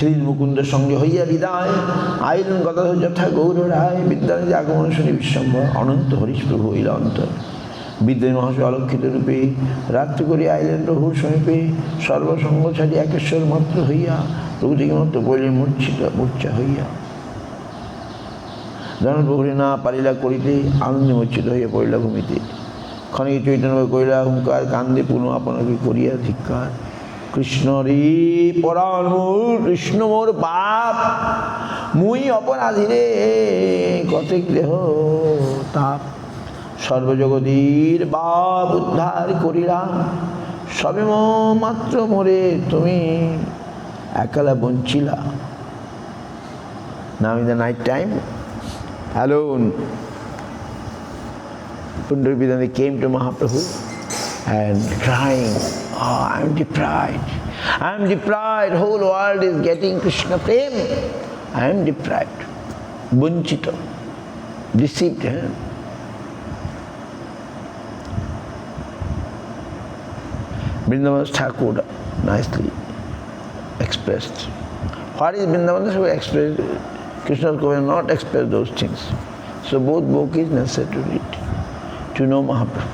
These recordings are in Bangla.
সেদিন মুকুন্দের সঙ্গে হইয়া বিদায় আইলেন গদাধর যথা গৌর রায়। বিদ্যানিধি আগমন শুনি বিশ্বম্ভর অনন্ত হরিশ প্রভু হইল অন্তর। বিদ্যানী মহাশয় অলক্ষিত রূপে রাত্রি করিয়া আইলেন প্রভুর সমীপে। সর্বসঙ্গ ছাড়ি একেশ্বর মাত্র হইয়া প্রভু থেকে মাত্র পড়িলেন মূর্ছা হইয়া। জনপ্রভুরে না পারিলা করিতে আনন্দে মূর্ছিত হইয়া পড়িলা ভূমিতে। ক্ষণিক চৈতন্য করিলা হুঙ্কার কান্দে পুনঃ আপনাকে করিয়া ধিক্কার। কৃষ্ণ রে পরাণ মোর, কৃষ্ণ মোর বাপ, মুই অপরাধী রে কতেক দেহ তাপ। সর্বজগদীর বাপ উদ্ধার করিলাম, সবে মাত্র মোরে তুমি একলা বঞ্চিলা। Now in the night time, alone, Pundarik Bidanidhi came to Mahaprabhu and crying, "Oh, I am deprived. I am deprived. Whole world is getting Krishna Prem. I am deprived." Bunchita, deceived. Vrindavan Thakur nicely expressed. What is Vrindavan? Expressed. Krishna could not express those things. So both book is necessary to read, to know Mahaprabhu.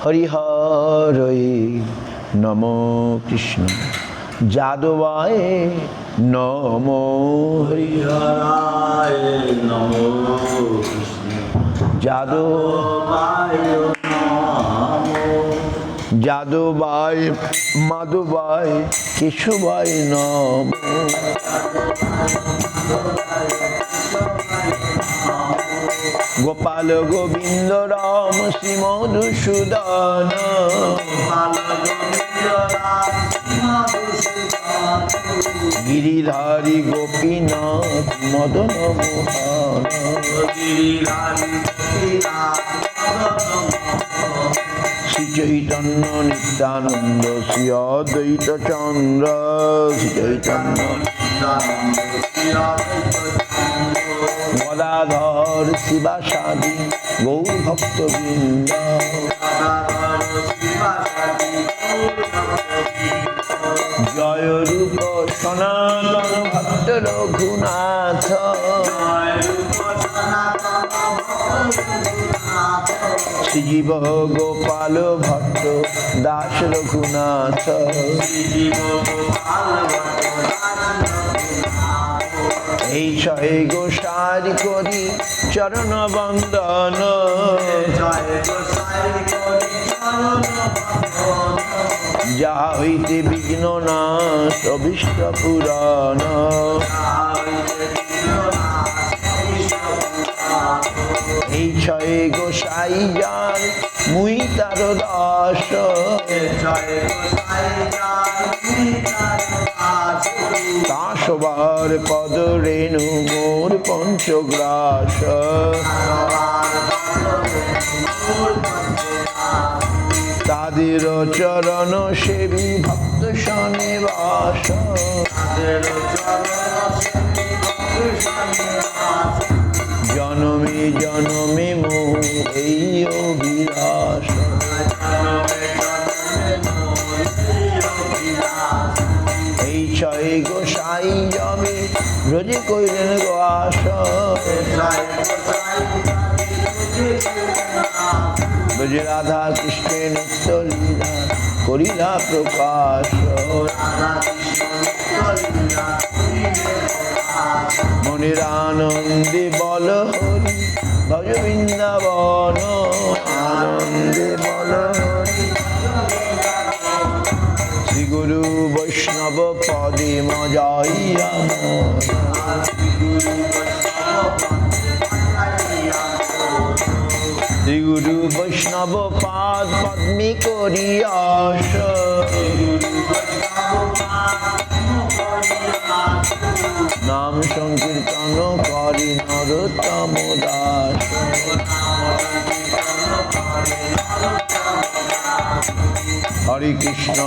Hari Hari Namo Krishna Jadavaye Namo Hari Hari Namo Krishna Jadavaye যাদবাই মাধবাই কেশবাই নম। গোপাল গোবিন্দ রাম শ্রী মধুসূদন, গিরিধারী গোপীনাথ মদন মোহন। শ্রী চৈতন্য নিত্যানন্দ শ্রী অদ্বৈত চন্দ্র, শ্রী চৈতন্য গদাধর শিবাসাদি গৌর ভক্তবৃন্দ। জয় রূপ সনাতন ভক্ত রঘুনাথ, শ্রীজীব গোপাল ভট্ট দাস রঘুনাথ। এই ছয় গোসারি করি চরণ বন্দন, যাহা হইতে বিঘ্ন নাশ অভীষ্ট পুরাণ। এই ছয় গোসাই যার মুই তার দাস, তা সবার পদ রেণু মোর পঞ্চগ্রাস। তাদের চরণ সেবী ভক্ত সনিবাস, জনমে জনমে মোর এই অভিলাষ। এই ছয় গোসাই জমে ব্রজে কইলেন বাস, ব্রজে রাধা কৃষ্ণের নিত্য লীলা করিলা প্রকাশ। মনের আনন্দে বল হরি ভজ বৃন্দাবন, আনন্দে বল হরি। শ্রী গুরু বৈষ্ণব পদে মজাইয়া মন, শ্রী গুরু বৈষ্ণব পাদ পদ্মে করিয়াস। নাম সংকীর্তন করি নরোত্তম দাস, হরে কৃষ্ণ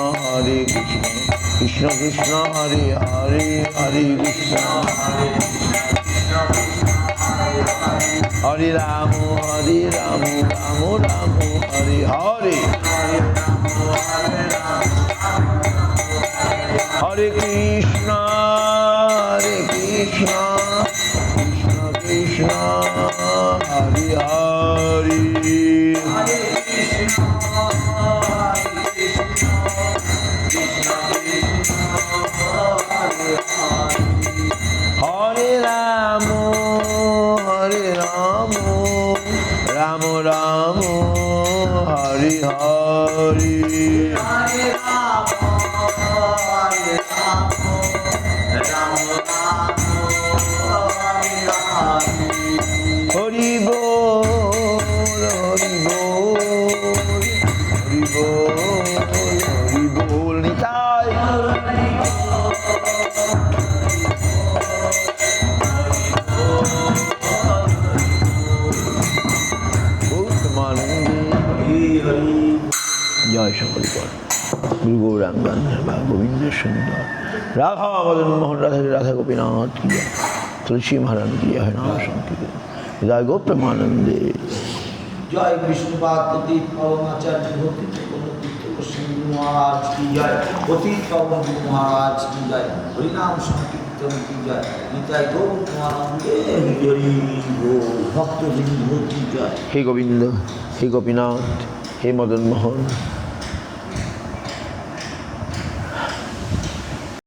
কৃষ্ণ কৃষ্ণ হরে হরে, হরে কৃষ্ণ হরে Ram Ram Ram Hare Hare. Hare Krishna, Hare Krishna, Krishna Krishna, Hare Hare, Hare Krishna, Hare Krishna, Krishna Krishna, Hare Hare. Hare Ramo, Hare Ramo, Ramo Ramo, Hare Hare, Hare Rama, Hare Rama, Rama Rama, Hare Hare. Hari Bol, Hari Bol, Hari Bol, Hari Bol Nitai. জয় সকল কর গুরু গৌরাঙ্গান গোবিন্দ সুন্দর রাধা মদন মোহন রাধা রাধা গোপীনাথ কি জয় তুলসী মহারাজ কি জয় নাম সংকীর্তন জয় গো প্রেমানন্দে জয় বিষ্ণুপাদ পতিত পরমাচার্য ভক্তি তীর্থ গোস্বামী মহারাজ কি জয় পতিত পবন মহারাজ কি জয় হরিনাম সংকীর্তন কি জয় নিতাই গৌর প্রেমানন্দে হরি গো ভক্তবৃন্দ কি জয়। হে গোবিন্দ হে গোপীনাথ হে মদন মোহন